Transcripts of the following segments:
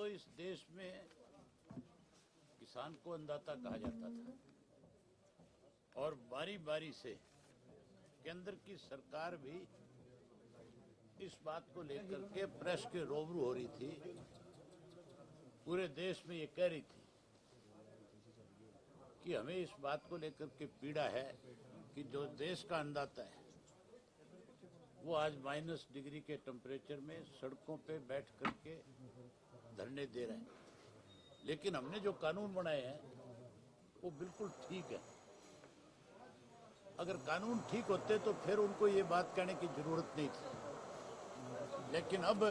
तो इस देश में किसान को अन्नदाता कहा जाता था और बारी बारी से केंद्र की सरकार भी इस बात को लेकर के प्रेस के रूबरू हो रही थी, पूरे देश में ये कह रही थी कि हमें इस बात को लेकर के पीड़ा है कि जो देश का अन्नदाता है वो आज -डिग्री के टेम्परेचर में सड़कों पे बैठ करके धरने दे रहे हैं। लेकिन हमने जो कानून बनाए हैं वो बिल्कुल ठीक है। अगर कानून ठीक होते तो फिर उनको ये बात कहने की जरूरत नहीं थी। लेकिन अब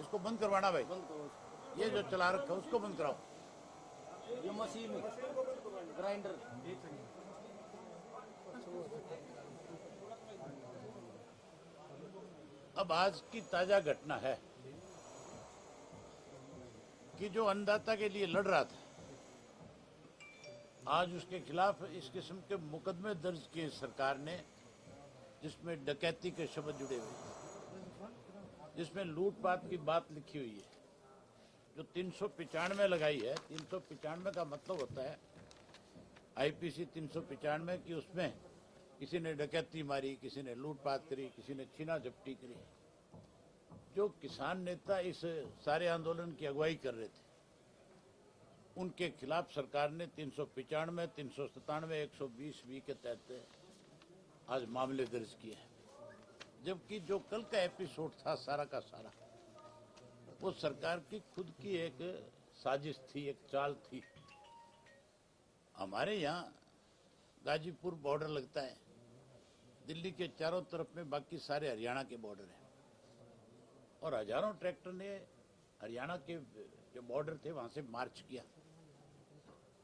इसको बंद करवाना भाई, ये जो चला रखा है उसको बंद कराओ। ये मशीन ग्राइंडर। अब आज की ताजा घटना है कि जो अन्नदाता के लिए लड़ रहा था, आज उसके खिलाफ इस किस्म के मुकदमे दर्ज किए सरकार ने, जिसमें डकैती के शब्द जुड़े हुए हैं, जिसमें लूटपाट की बात लिखी हुई है, जो 395 लगाई है। 395 का मतलब होता है आईपीसी 395 की उसमें किसी ने डकैती मारी, किसी ने लूटपाट करी, किसी ने छीना झपटी करी। जो किसान नेता इस सारे आंदोलन की अगुवाई कर रहे थे उनके खिलाफ सरकार ने 395, 397, 120B के तहत आज मामले दर्ज किए हैं। जबकि जो कल का एपिसोड था सारा का सारा वो सरकार की खुद की एक साजिश थी, एक चाल थी। हमारे यहाँ गाजीपुर बॉर्डर लगता है, दिल्ली के चारों तरफ में बाकी सारे हरियाणा के बॉर्डर हैं और हजारों ट्रैक्टर ने हरियाणा के जो बॉर्डर थे वहां से मार्च किया।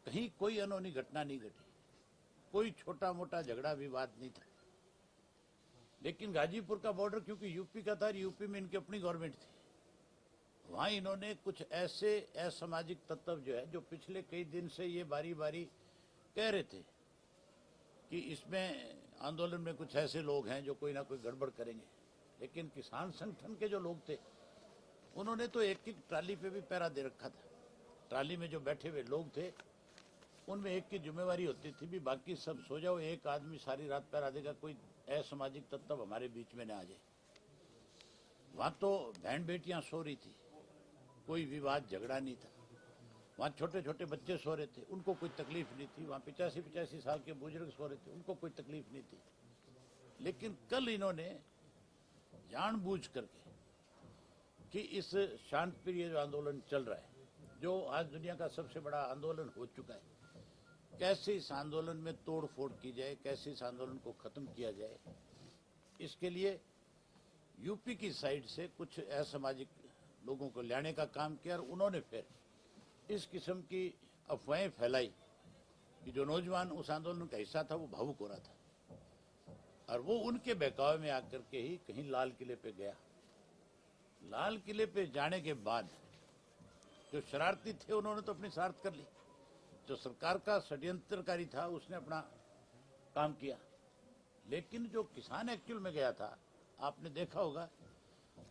कहीं कोई अनहोनी घटना नहीं घटी, कोई छोटा मोटा झगड़ा विवाद नहीं था। लेकिन गाजीपुर का बॉर्डर क्योंकि यूपी का था, यूपी में इनकी अपनी गवर्नमेंट थी, वहां इन्होंने कुछ ऐसे असामाजिक तत्व जो है, जो पिछले कई दिन से ये बारी बारी कह रहे थे कि इसमें आंदोलन में कुछ ऐसे लोग हैं जो कोई ना कोई गड़बड़ करेंगे। लेकिन किसान संगठन के जो लोग थे उन्होंने तो एक एक ट्राली पे भी पहरा दे रखा था। ट्राली में जो बैठे हुए लोग थे उनमें एक की जिम्मेवारी होती थी भी बाकी सब सो जाओ, एक आदमी सारी रात पहरा देगा, कोई असामाजिक तत्व हमारे बीच में न आ जाए। वहां तो बहन बेटियां सो रही थी, कोई विवाद झगड़ा नहीं था। वहां छोटे छोटे बच्चे सो रहे थे, उनको कोई तकलीफ नहीं थी। वहां 85 साल के बुजुर्ग सो रहे थे, उनको कोई तकलीफ नहीं थी। लेकिन कल इन्होंने जानबूझ करके कि इस शांत प्रिय जो आंदोलन चल रहा है, जो आज दुनिया का सबसे बड़ा आंदोलन हो चुका है, कैसे इस आंदोलन में तोड़ फोड़ की जाए, कैसे इस आंदोलन को खत्म किया जाए, इसके लिए यूपी की साइड से कुछ असामाजिक लोगों को लाने का काम किया और उन्होंने फिर इस किस्म की अफवाहें फैलाई कि जो नौजवान उस आंदोलन का हिस्सा था वो भावुक हो रहा था और वो उनके बहकावे में आकर के ही कहीं लाल किले पे गया। लाल किले पे जाने के बाद जो शरारती थे उन्होंने तो अपनी शरारत कर ली, जो सरकार का षड्यंत्रकारी था उसने अपना काम किया। लेकिन जो किसान एक्चुअल में गया था, आपने देखा होगा,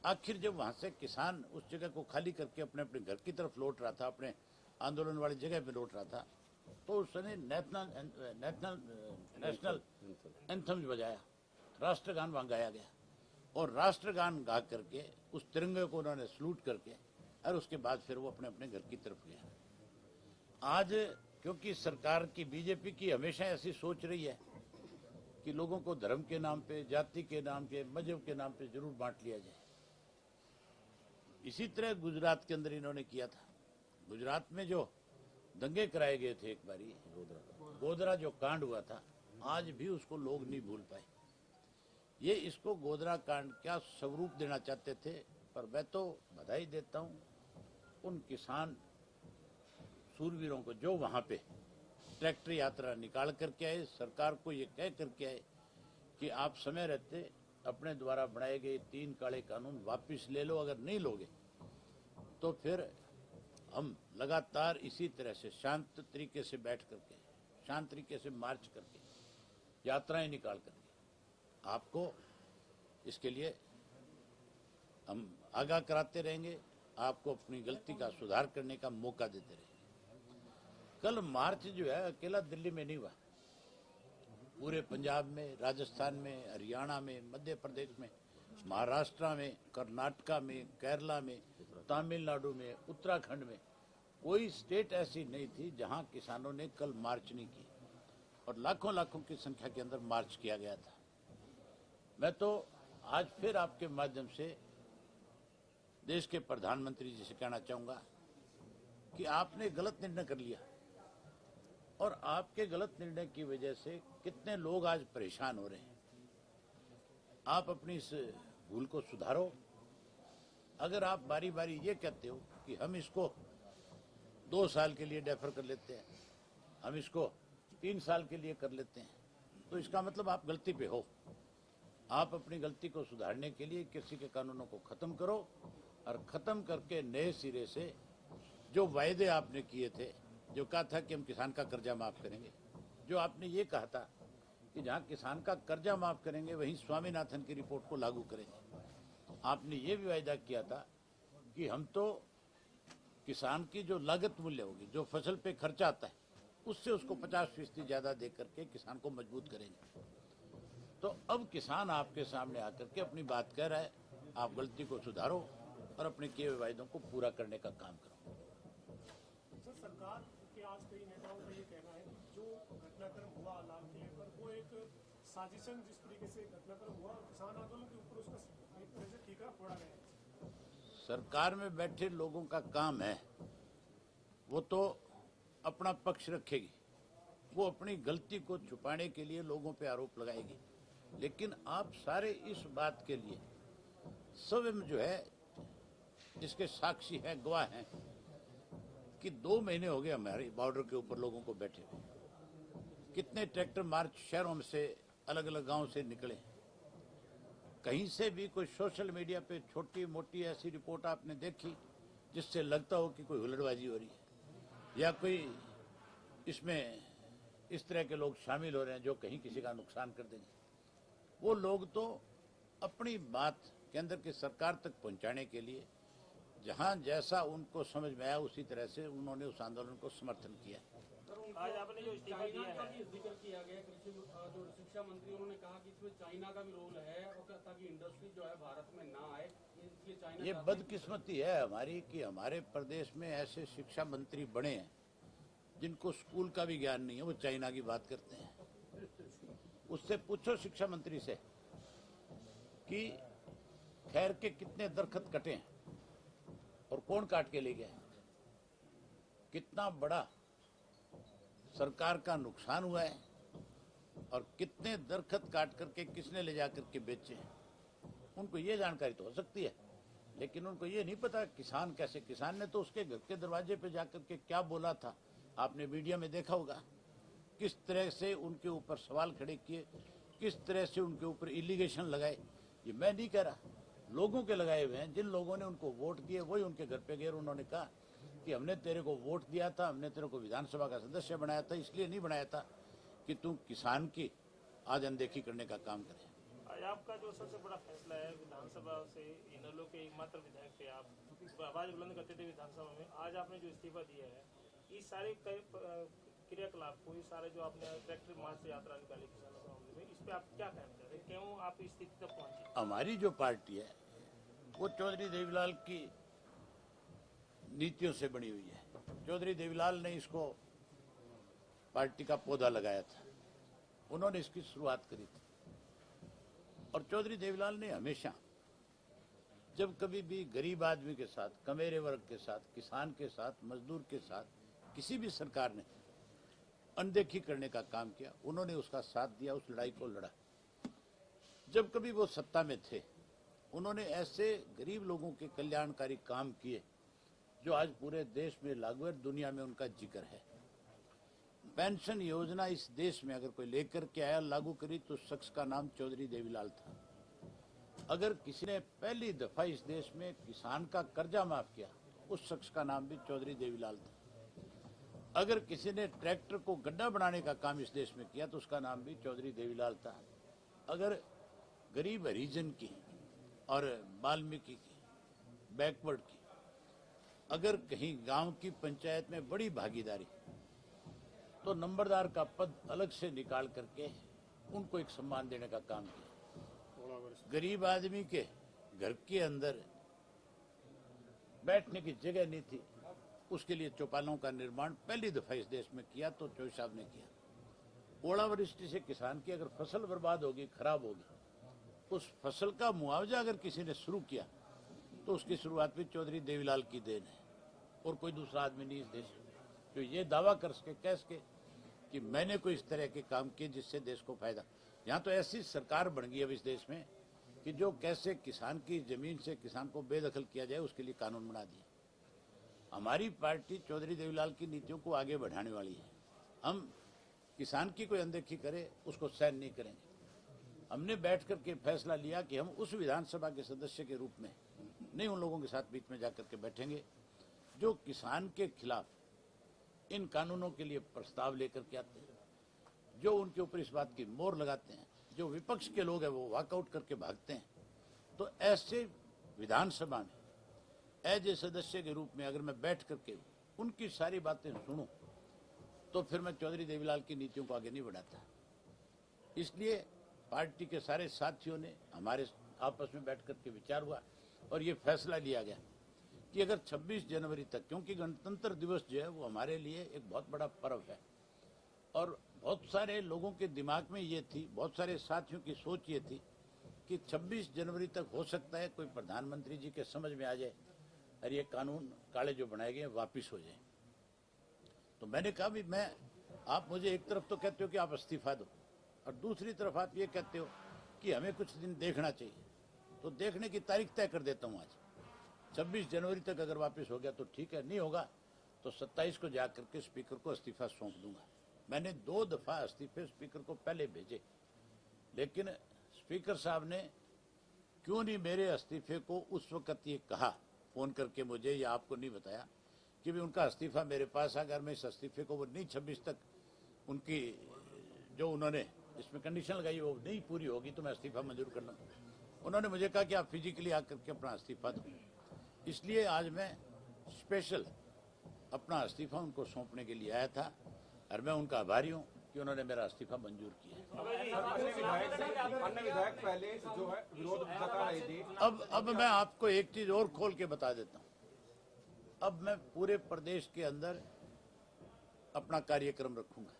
आखिर जब वहां से किसान उस जगह को खाली करके अपने अपने घर की तरफ लौट रहा था, अपने आंदोलन वाली जगह पे लौट रहा था, तो उसने नेशनल एंथम बजाया, राष्ट्रगान वहां गाया गया और राष्ट्रगान गा करके उस तिरंगे को उन्होंने सलूट करके और उसके बाद फिर वो अपने अपने घर की तरफ गया। आज क्योंकि सरकार की, बीजेपी की हमेशा ऐसी सोच रही है कि लोगों को धर्म के नाम पे, जाति के नाम पे, मजहब के नाम पे जरूर बांट लिया जाए। इसी तरह गुजरात के अंदर इन्होंने किया था। गुजरात में जो दंगे कराए गए थे एक बारी, गोधरा जो कांड हुआ था, आज भी उसको लोग नहीं भूल पाए। ये इसको गोधरा कांड क्या स्वरूप देना चाहते थे, पर मैं तो बधाई देता हूं उन किसान सूरवीरों को जो वहां पे ट्रैक्टर यात्रा निकाल करके आए, सरकार को ये कह करके आए कि आप समय रहते अपने द्वारा बनाए गए 3 काले कानून वापस ले लो, अगर नहीं लोगे तो फिर हम लगातार इसी तरह से शांत तरीके से बैठ करके, शांत तरीके से मार्च करके, यात्राएं निकाल करके आपको इसके लिए हम आगाह कराते रहेंगे, आपको अपनी गलती का सुधार करने का मौका देते रहे। कल मार्च जो है अकेला दिल्ली में नहीं हुआ, पूरे पंजाब में, राजस्थान में, हरियाणा में, मध्य प्रदेश में, महाराष्ट्र में, कर्नाटका में, केरला में, तमिलनाडु में, उत्तराखंड में, कोई स्टेट ऐसी नहीं थी जहां किसानों ने कल मार्च नहीं की, और लाखों लाखों की संख्या के अंदर मार्च किया गया था। मैं तो आज फिर आपके माध्यम से देश के प्रधानमंत्री जी से कहना चाहूंगा कि आपने गलत निर्णय कर लिया, और आपके गलत निर्णय की वजह से कितने लोग आज परेशान हो रहे हैं। आप अपनी इस भूल को सुधारो। अगर आप बारी बारी ये कहते हो कि हम इसको 2 साल के लिए डेफर कर लेते हैं, हम इसको 3 साल के लिए कर लेते हैं, तो इसका मतलब आप गलती पे हो। आप अपनी गलती को सुधारने के लिए कृषि के कानूनों को खत्म करो, और खत्म करके नए सिरे से जो वायदे आपने किए थे, जो कहा था कि हम किसान का कर्जा माफ करेंगे, जो आपने ये कहा था कि जहां किसान का कर्जा माफ करेंगे वहीं स्वामीनाथन की रिपोर्ट को लागू करेंगे, आपने ये भी वायदा किया था कि हम तो किसान की जो लागत मूल्य होगी, जो फसल पे खर्चा आता है, उससे उसको 50% ज्यादा दे करके किसान को मजबूत करेंगे। तो अब किसान आपके सामने आकर के अपनी बात कह रहा है, आप गलती को सुधारो और अपने किए हुए वायदों को पूरा करने का काम करो। सर, सरकार के आज कई नेताओं का ये कहना है कि जो घटनाक्रम हुआ लाल किले पर वो एक साजिशन, जिस तरीके से घटनाक्रम हुआ और किसान आंदोलन के ऊपर उसका एक तरह से ठीकरा फोड़ा गया है। सरकार में बैठे लोगों का काम है, वो तो अपना पक्ष रखेगी, वो अपनी गलती को छुपाने के लिए लोगों पे आरोप लगाएगी, लेकिन आप सारे इस बात के लिए स्वयं जो है इसके साक्षी हैं, गवाह हैं कि 2 महीने हो गए हमारे बॉर्डर के ऊपर लोगों को बैठे हुए। कितने ट्रैक्टर मार्च शहरों में से, अलग अलग गांव से निकले। कहीं से भी कोई सोशल मीडिया पे छोटी मोटी ऐसी रिपोर्ट आपने देखी जिससे लगता हो कि कोई हुल्लड़बाजी हो रही है या कोई इसमें इस तरह के लोग शामिल हो रहे हैं जो कहीं किसी का नुकसान कर देंगे? वो लोग तो अपनी बात केंद्र की सरकार तक पहुंचाने के लिए जहां जैसा उनको समझ में आया उसी तरह से उन्होंने उस आंदोलन को समर्थन किया। आज आपने जो इस्तीफा दिया है, जिक्र किया गया, कृषि जो शिक्षा मंत्री उन्होंने कहा कि इसमें चाइना का भी रोल है, और ताकि इंडस्ट्री जो है भारत में ना आए, इसलिए चाइना। ये बदकिस्मती है हमारी कि हमारे प्रदेश में ऐसे शिक्षा मंत्री बने हैं जिनको स्कूल का भी ज्ञान नहीं है, वो चाइना की बात करते हैं। उससे पूछो शिक्षा मंत्री से कि खैर के कितने दरखत कटे हैं और कौन काट के ले गया, कितना बड़ा सरकार का नुकसान हुआ है और कितने दरखत काट करके किसने ले जाकर के बेचे हैं। उनको ये जानकारी तो हो सकती है, लेकिन उनको ये नहीं पता किसान कैसे, किसान ने तो उसके घर के दरवाजे पे जाकर के क्या बोला था, आपने मीडिया में देखा होगा, किस तरह से उनके ऊपर सवाल खड़े किए, किस तरह से उनके ऊपर इलिगेशन लगाए। ये मैं नहीं कह रहा, लोगों के लगाए हुए हैं। जिन लोगों ने उनको वोट दिए वही उनके घर पे गए, उन्होंने कहा कि हमने तेरे को वोट दिया था, हमने तेरे को विधानसभा का सदस्य बनाया था, इसलिए नहीं बनाया था कि तू किसान की आज अनदेखी करने का काम करे। आज आपका जो सबसे बड़ा फैसला है, विधानसभा से इनेलो के एकमात्र विधायक थे आप, आवाज बुलंद करते थे विधानसभा में, आज आपने जो इस्तीफा दिया है, इस सारे क्रियाकलाप को, ये सारे जो आपने ट्रैक्टर मार्च से यात्रा निकाली किसानों के मामले में, इस पे आप क्या कहना चाहते हैं, क्यों आप इस स्थिति तक पहुंचे? हमारी जो पार्टी है वो चौधरी देवीलाल की नीतियों से बनी हुई है। चौधरी देवीलाल ने इसको पार्टी का पौधा लगाया था, उन्होंने इसकी शुरुआत करी थी। और चौधरी देवीलाल ने हमेशा जब कभी भी गरीब आदमी के साथ, कमेरे वर्ग के साथ, किसान के साथ, मजदूर के साथ किसी भी सरकार ने अनदेखी करने का काम किया, उन्होंने उसका साथ दिया, उस लड़ाई को लड़ा। जब कभी वो सत्ता में थे उन्होंने ऐसे गरीब लोगों के कल्याणकारी काम किए जो आज पूरे देश में लागू है, दुनिया में उनका जिक्र है। पेंशन योजना इस देश में अगर कोई लेकर के आया, लागू करी, तो शख्स का नाम चौधरी देवीलाल था। अगर किसी ने पहली दफा इस देश में किसान का कर्जा माफ किया, उस शख्स का नाम भी चौधरी देवीलाल था। अगर किसी ने ट्रैक्टर को गड्ढा बनाने का काम इस देश में किया तो उसका नाम भी चौधरी देवीलाल था। अगर गरीब हरिजन की और वाल्मीकि की, बैकवर्ड की अगर कहीं गांव की पंचायत में बड़ी भागीदारी, तो नंबरदार का पद अलग से निकाल करके उनको एक सम्मान देने का काम किया। गरीब आदमी के घर के अंदर बैठने की जगह नहीं थी, उसके लिए चौपालों का निर्माण पहली दफा इस देश में किया तो चौधरी साहब ने किया। ओलावृष्टि से किसान की अगर फसल बर्बाद होगी, खराब होगी, उस फसल का मुआवजा अगर किसी ने शुरू किया तो उसकी शुरुआत भी चौधरी देवीलाल की देन है, और कोई दूसरा आदमी नहीं इस देश में जो ये दावा कर सके, कह सके कि मैंने कोई इस तरह के काम किए जिससे देश को फायदा। यहाँ तो ऐसी सरकार बन गई अब इस देश में कि जो कैसे किसान की जमीन से किसान को बेदखल किया जाए उसके लिए कानून बना दिए। हमारी पार्टी चौधरी देवीलाल की नीतियों को आगे बढ़ाने वाली है। हम किसान की कोई अनदेखी करे उसको सहन नहीं करेंगे। हमने बैठ करके फैसला लिया कि हम उस विधानसभा के सदस्य के रूप में नहीं उन लोगों के साथ बीच में जाकर के बैठेंगे जो किसान के खिलाफ इन कानूनों के लिए प्रस्ताव लेकर के आते हैं, जो उनके ऊपर इस बात की मोहर लगाते हैं। जो विपक्ष के लोग हैं वो वॉकआउट करके भागते हैं। तो ऐसे विधानसभा में एज ए सदस्य के रूप में अगर मैं बैठ करके उनकी सारी बातें सुनूं तो फिर मैं चौधरी देवीलाल की नीतियों को आगे नहीं बढ़ाता। इसलिए पार्टी के सारे साथियों ने हमारे आपस में बैठ करके विचार हुआ और ये फैसला लिया गया कि अगर 26 जनवरी तक, क्योंकि गणतंत्र दिवस जो है वो हमारे लिए एक बहुत बड़ा पर्व है और बहुत सारे लोगों के दिमाग में ये थी, बहुत सारे साथियों की सोच ये थी कि 26 जनवरी तक हो सकता है कोई प्रधानमंत्री जी के समझ में आ जाए और ये कानून काले जो बनाए गए वापिस हो जाए। तो मैंने कहा भी आप मुझे एक तरफ तो कहते हो कि आप इस्तीफा दो और दूसरी तरफ आप ये कहते हो कि हमें कुछ दिन देखना चाहिए, तो देखने की तारीख तय कर देता हूँ। आज 26 जनवरी तक अगर वापस हो गया तो ठीक है, नहीं होगा तो 27 को जाकर के स्पीकर को इस्तीफा सौंप दूंगा। मैंने 2 दफा इस्तीफे स्पीकर को पहले भेजे, लेकिन स्पीकर साहब ने क्यों नहीं मेरे इस्तीफे को उस वक्त ये कहा फोन करके मुझे, या आपको नहीं बताया कि भी उनका इस्तीफा मेरे पास आ, अगर मैं इस इस्तीफे को वो नहीं 26 तक उनकी जो उन्होंने इसमें कंडीशन लगाई वो नहीं पूरी होगी तो मैं इस्तीफा मंजूर कर लूँगा। उन्होंने मुझे कहा कि आप फिजिकली आकर के अपना इस्तीफा दो। इसलिए आज मैं स्पेशल अपना इस्तीफा उनको सौंपने के लिए आया था और मैं उनका आभारी हूँ कि उन्होंने मेरा इस्तीफा मंजूर किया। अन्य विधायक पहले जो है विरोध जता रहे थे। अब मैं आपको एक चीज और खोल के बता देता हूँ। अब मैं पूरे प्रदेश के अंदर अपना कार्यक्रम रखूंगा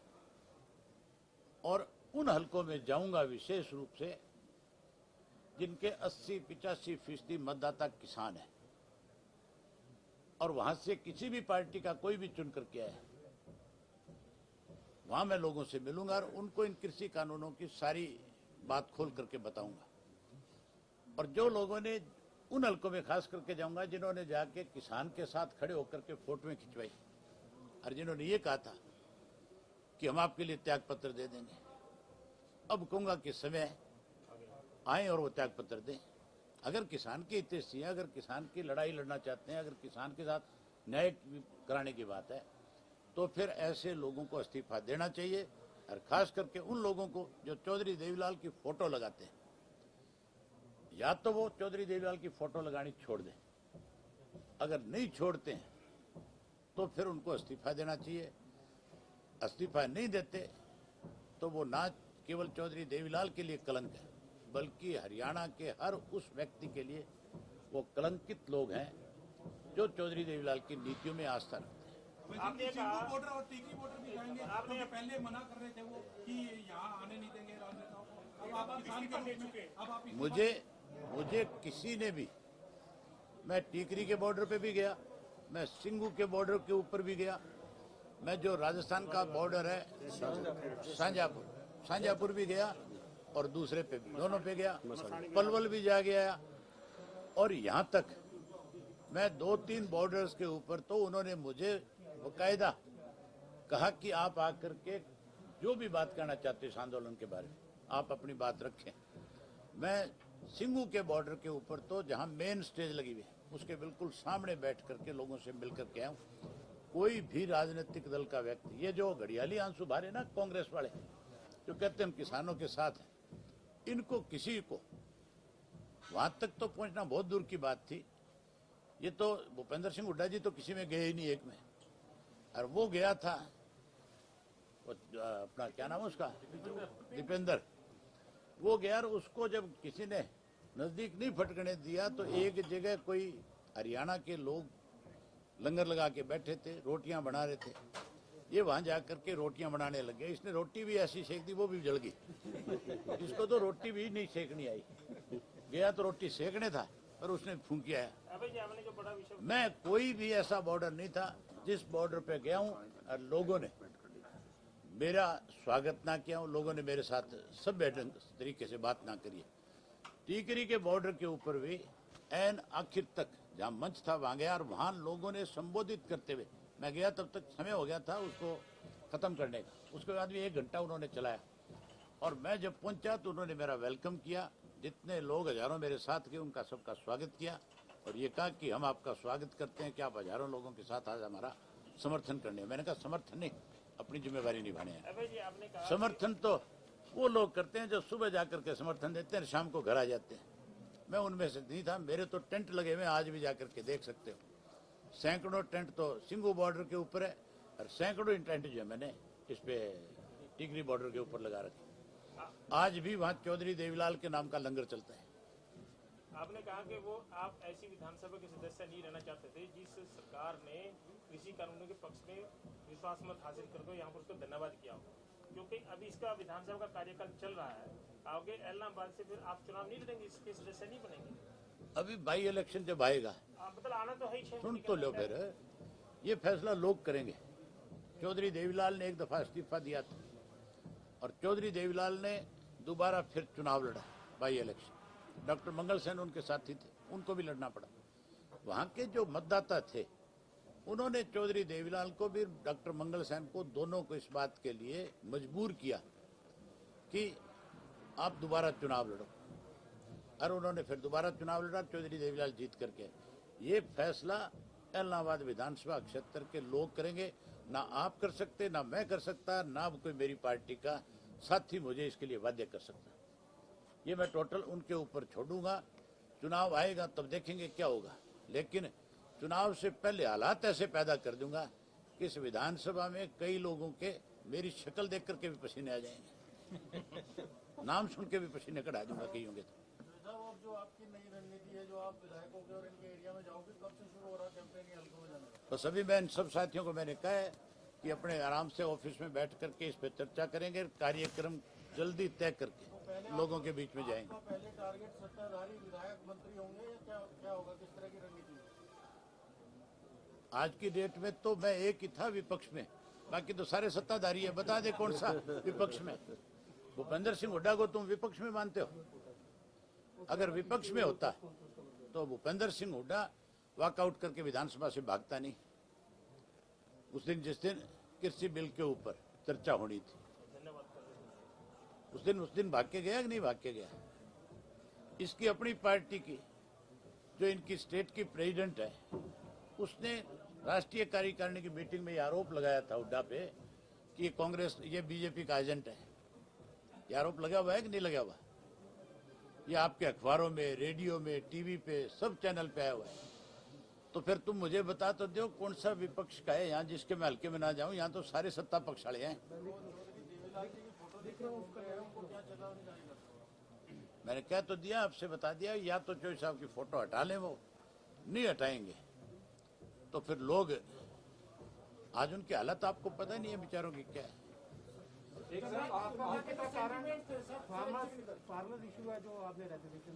और उन हलकों में जाऊंगा विशेष रूप से जिनके 80-85% मतदाता किसान हैं और वहां से किसी भी पार्टी का कोई भी चुन करके आया, वहां मैं लोगों से मिलूंगा और उनको इन कृषि कानूनों की सारी बात खोल करके बताऊंगा। और जो लोगों ने उन हलकों में खास करके जाऊंगा जिन्होंने जाके किसान के साथ खड़े होकर के फोटोएं खिंचवाई और जिन्होंने ये कहा था कि हम आपके लिए त्याग पत्र दे देंगे, अब कहूंगा कि समय आए और वो त्याग पत्र दें। अगर किसान की हितैषी है, अगर किसान की लड़ाई लड़ना चाहते हैं, अगर किसान के साथ न्याय कराने की बात है तो फिर ऐसे लोगों को इस्तीफा देना चाहिए और खास करके उन लोगों को जो चौधरी देवीलाल की फोटो लगाते हैं, या तो वो चौधरी देवीलाल की फोटो लगानी छोड़ दें, अगर नहीं छोड़ते हैं तो फिर उनको इस्तीफा देना चाहिए। इस्तीफा नहीं देते तो वो ना केवल चौधरी देवीलाल के लिए कलंक है बल्कि हरियाणा के हर उस व्यक्ति के लिए वो कलंकित लोग हैं जो चौधरी देवीलाल की नीतियों में आस्था रखते हैं। आपने कहा बॉर्डर और टीकी बॉर्डर भी जाएंगे, आपने पहले मना कर रहे थे वो कि यहाँ आने नहीं देंगे राजनेताओं को, अब आप किसान के रूप में अब आप मुझे किसी ने भी, मैं टीकरी के बॉर्डर पे भी गया, मैं सिंगू के बॉर्डर के ऊपर भी गया, मैं जो राजस्थान का बॉर्डर है शाहजहाँपुर भी गया और दूसरे पे भी, दोनों पे गया, पलवल भी जा गया और यहाँ तक मैं 2-3 बॉर्डर्स के ऊपर तो उन्होंने मुझे बकायदा कहा कि आप आकर के जो भी बात करना चाहते हैं इस आंदोलन के बारे में आप अपनी बात रखें। मैं सिंगू के बॉर्डर के ऊपर तो जहां मेन स्टेज लगी हुई है उसके बिल्कुल सामने बैठ करके लोगों से मिलकर के आया हूं। कोई भी राजनीतिक दल का व्यक्ति, ये जो घड़ियाली आंसू भारे ना कांग्रेस वाले जो कहते हैं हम किसानों के साथ हैं, इनको किसी को वहां तक तो पहुंचना बहुत दूर की बात थी ये तो भूपेंद्र सिंह हुड्डा जी तो किसी में गए ही नहीं, एक में, और वो गया था, वो अपना क्या नाम है उसका, दीपेंद्र, वो गया और उसको जब किसी ने नजदीक नहीं फटकने दिया तो एक जगह कोई हरियाणा के लोग लंगर लगा के बैठे थे, रोटियां बना रहे थे, ये वहां जाकर के रोटियां बनाने लग गए। इसने रोटी भी ऐसी सेक दी, वो भी जल गई। इसको तो रोटी भी नहीं सेकनी आई, गया तो रोटी सेकने था पर उसने फूंकी आया। आपने जो बड़ा विषय, मैं कोई भी ऐसा बॉर्डर नहीं था जिस बॉर्डर पे गया हूं और लोगों ने मेरा स्वागत ना किया हूं, लोगों ने मेरे साथ सभ्य तरीके से बात ना करी। टीकरी के बॉर्डर के ऊपर भी एन आखिर तक जहां मंच था वहां गया और वहां लोगों ने संबोधित करते हुए, मैं गया तब तक समय हो गया था उसको खत्म करने का, उसके बाद भी 1 घंटा उन्होंने चलाया और मैं जब पहुंचा तो उन्होंने मेरा वेलकम किया। जितने लोग हजारों मेरे साथ गए उनका सबका स्वागत किया और ये कहा कि हम आपका स्वागत करते हैं कि आप हजारों लोगों के साथ आज हमारा समर्थन करने। मैंने कहा समर्थन नहीं, अपनी जिम्मेवारी निभाने हैं। अभय जी आपने कहा समर्थन तो वो लोग करते हैं जो सुबह जाकर के समर्थन देते हैं, शाम को घर आ जाते हैं। मैं उनमें से नहीं था। मेरे तो टेंट लगे हुए, आज भी जाकर के देख सकते हो। सैकड़ों टेंट तो सिंगू बॉर्डर के ऊपर है और सैकड़ों टेंट जो है मैंने इस पे टिकरी बॉर्डर के ऊपर लगा रखे। आज भी वहाँ चौधरी देवीलाल के नाम का लंगर चलता है। आपने कहा कि वो आप ऐसी विधानसभा के सदस्य नहीं रहना चाहते थे जिस सरकार ने कृषि कानूनों के पक्ष में विश्वास मत हासिल कर दो, यहाँ पर उसको धन्यवाद किया हो, क्योंकि अभी इसका विधानसभा का कार्यकाल चल रहा है। आगे इलाहाबाद से फिर आप चुनाव नहीं लड़ेंगे, इसके सदस्य नहीं बनेंगे। अभी बाई इलेक्शन जब आएगा, मतलब आना तो है ही। सुन तो लो, फिर ये फैसला लोग करेंगे। चौधरी देवीलाल ने एक दफा इस्तीफा दिया था और चौधरी देवीलाल ने दोबारा फिर चुनाव लड़ा, बाई इलेक्शन। डॉक्टर मंगल सेन उनके साथी थे, उनको भी लड़ना पड़ा। वहां के जो मतदाता थे उन्होंने चौधरी देवीलाल को भी डॉक्टर मंगल सेन को, दोनों को इस बात के लिए मजबूर किया कि आप दोबारा चुनाव लड़ो, और उन्होंने फिर दोबारा चुनाव लड़ा, चौधरी देवीलाल जीत करके। ये फैसला इलाहाबाद विधानसभा क्षेत्र के लोग करेंगे। ना आप कर सकते, ना मैं कर सकता, ना कोई मेरी पार्टी का साथी मुझे इसके लिए बाध्य कर सकता। ये मैं टोटल उनके ऊपर छोड़ूंगा। चुनाव आएगा तब देखेंगे क्या होगा, लेकिन चुनाव से पहले हालात ऐसे पैदा कर दूंगा कि इस विधानसभा में कई लोगों के मेरी शक्ल देख करके भी पसीने आ जाएंगे, नाम सुन के भी पसीने कढ़ा दूंगा कईयों के। जो आपकी नई रणनीति है, जो आप विधायकों के और इनके एरिया में जाओगे, कब से शुरू हो रहा कैंपेन या हल्कों में जाने का? बस अभी मैं इन सब साथियों को मैंने कहा है कि अपने आराम से ऑफिस में बैठ करके इस पे चर्चा करेंगे, कार्यक्रम जल्दी तय करके लोगों के बीच में जाएंगे। आपका पहले टारगेट सत्ताधारी विधायक मंत्री होंगे या क्या होगा, किस तरह की रणनीति? आज की डेट में तो मैं एक ही था विपक्ष में, बाकी तो सारे सत्ताधारी है। बता दे कौन सा विपक्ष में? भूपेंद्र सिंह हुड्डा को तुम विपक्ष में मानते हो? अगर विपक्ष में होता तो भूपेंद्र सिंह हुड्डा वॉकआउट करके विधानसभा से भागता नहीं। उस दिन जिस दिन कृषि बिल के ऊपर चर्चा होनी थी, उस दिन भाग के गया कि नहीं भाग के गया? इसकी अपनी पार्टी की जो इनकी स्टेट की प्रेसिडेंट है, उसने राष्ट्रीय कार्यकारिणी की मीटिंग में ये आरोप लगाया था हुड्डा पे कि ये कांग्रेस, ये बीजेपी का एजेंट है। ये आरोप लगा हुआ है कि नहीं लगा हुआ? ये आपके अखबारों में, रेडियो में, टीवी पे, सब चैनल पे आया हुआ है। तो फिर तुम मुझे बता तो दो कौन सा विपक्ष का है यहाँ जिसके मैं हल्के में ना जाऊं। यहाँ तो सारे सत्ता पक्ष वाले हैं। मैंने कह तो दिया, आपसे बता दिया, या तो चौधरी साहब की फोटो हटा लें, वो नहीं हटाएंगे तो फिर लोग, आज उनकी हालत आपको पता नहीं है बेचारों की क्या है।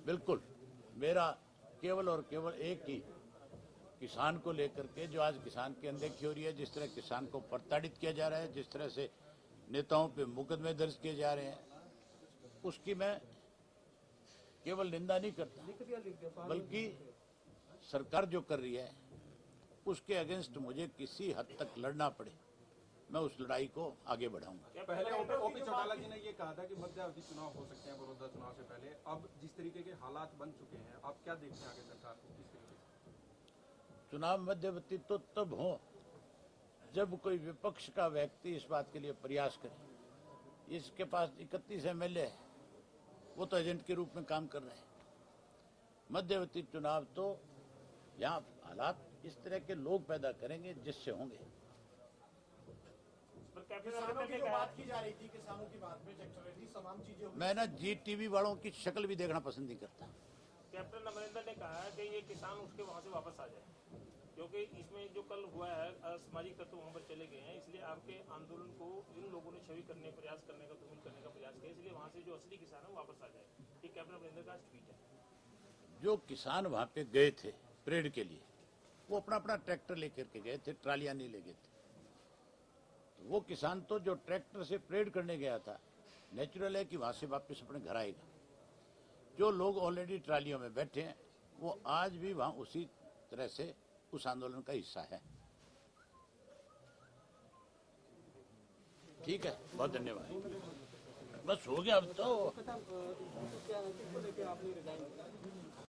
बिल्कुल, मेरा केवल और केवल एक ही किसान को लेकर के, जो आज किसान की अनदेखी हो रही है, जिस तरह किसान को प्रताड़ित किया जा रहा है, जिस तरह से नेताओं पे मुकदमे दर्ज किए जा रहे हैं, उसकी मैं केवल निंदा नहीं करता, बल्कि सरकार जो कर रही है उसके अगेंस्ट मुझे किसी हद तक लड़ना पड़े, मैं उस लड़ाई को आगे बढ़ाऊंगा। पहले ओपी चौटाला जी ने ये कहा था कि मध्यावधि चुनाव हो सकते हैं बड़ौदा चुनाव से पहले। अब जिस तरीके के हालात बन चुके हैं, आप क्या देखते हैं आगे सरकार को किस तरीके से? चुनाव मध्यवर्ती तो तब हो जब कोई विपक्ष का व्यक्ति इस बात के लिए प्रयास करे। इसके पास 31 MLA है, वो तो एजेंट के रूप में काम कर रहे हैं। मध्यवर्ती चुनाव तो यहाँ हालात इस तरह के लोग पैदा करेंगे जिससे होंगे। पर कैप्टन किसानों अमरिंदर की ने जो कहा बात की जा रही थी, किसानों की बात में चल रही थी, तमाम चीजें हुई। मैं ना GTV वालों की शक्ल भी देखना पसंद नहीं करता। कैप्टन अमरिंदर ने कहा है कि ये किसान उसके वहां से वापस आ जाए, क्योंकि इसमें जो कल हुआ है असामाजिक तत्व वहां पर चले गए हैं, इसलिए आपके आंदोलन को इन लोगों ने छवि करने प्रयास करने का दुगुन करने का प्रयास किया, इसलिए वहां से जो असली किसान है वापस आ जाए। ये कैप्टन अमरिंदर का ट्वीट है। जो किसान वहां पे गए थे परेड के लिए, वो अपना अपना ट्रैक्टर लेकर के गए थे, ट्रालियां नहीं ले गए थे। तो वो किसान तो जो ट्रैक्टर से परेड करने गया था, नेचुरल है कि वहां से वापस अपने घर आएगा। जो लोग ऑलरेडी ट्रालियों में बैठे हैं वो आज भी वहां उसी तरह से उस आंदोलन का हिस्सा है। ठीक है, बहुत धन्यवाद। बस हो गया अब तो।